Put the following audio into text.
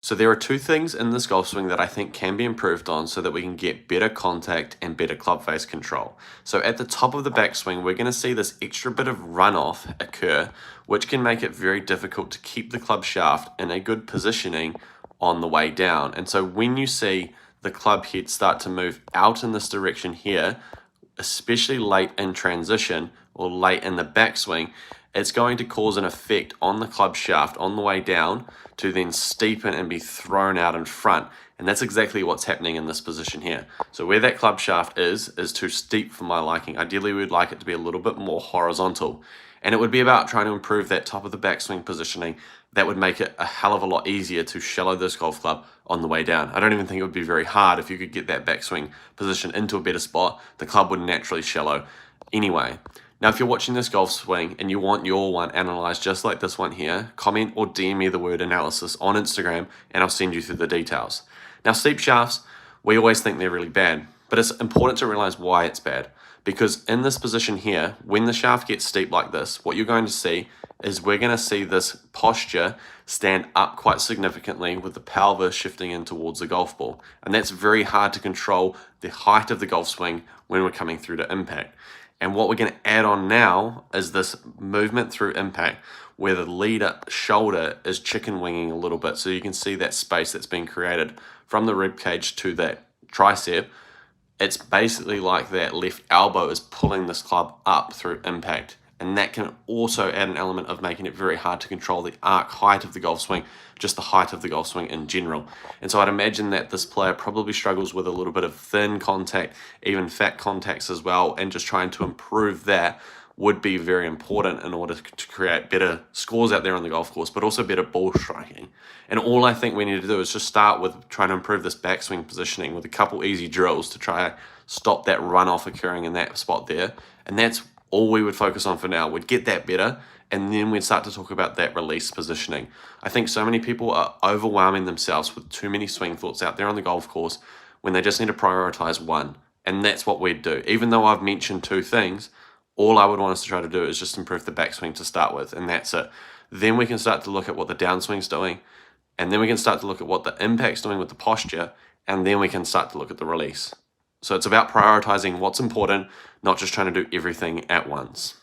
So there are two things in this golf swing that I think can be improved on so that we can get better contact and better club face control. So at the top of the backswing, we're going to see this extra bit of runoff occur, which can make it very difficult to keep the club shaft in a good positioning on the way down. And so when you see the club head start to move out in this direction here, especially late in transition or late in the backswing, it's going to cause an effect on the club shaft on the way down to then steepen and be thrown out in front. And that's exactly what's happening in this position here. So where that club shaft is too steep for my liking. Ideally, we'd like it to be a little bit more horizontal. And it would be about trying to improve that top of the backswing positioning. That would make it a hell of a lot easier to shallow this golf club on the way down. I don't even think it would be very hard if you could get that backswing position into a better spot. The club would naturally shallow anyway. Now, if you're watching this golf swing and you want your one analyzed just like this one here, comment or DM me the word analysis on Instagram and I'll send you through the details. Now, steep shafts, we always think they're really bad, but it's important to realize why it's bad. Because in this position here, when the shaft gets steep like this, what you're going to see is we're going to see this posture stand up quite significantly with the pelvis shifting in towards the golf ball. And that's very hard to control the height of the golf swing when we're coming through to impact. And what we're going to add on now is this movement through impact where the leader shoulder is chicken winging a little bit. So you can see that space that's being created from the rib cage to that tricep. It's basically like that left elbow is pulling this club up through impact. And that can also add an element of making it very hard to control the arc height of the golf swing, just the height of the golf swing in general. And so I'd imagine that this player probably struggles with a little bit of thin contact, even fat contacts as well, and just trying to improve that would be very important in order to create better scores out there on the golf course, but also better ball striking. And all I think we need to do is just start with trying to improve this backswing positioning with a couple easy drills to try to stop that runoff occurring in that spot there. And that's all we would focus on for now. We'd get that better, and then we'd start to talk about that release positioning. I think so many people are overwhelming themselves with too many swing thoughts out there on the golf course when they just need to prioritize one. And that's what we'd do. Even though I've mentioned two things, all I would want us to try to do is just improve the backswing to start with, and that's it. Then we can start to look at what the downswing's doing, and then we can start to look at what the impact's doing with the posture, and then we can start to look at the release. So it's about prioritizing what's important, not just trying to do everything at once.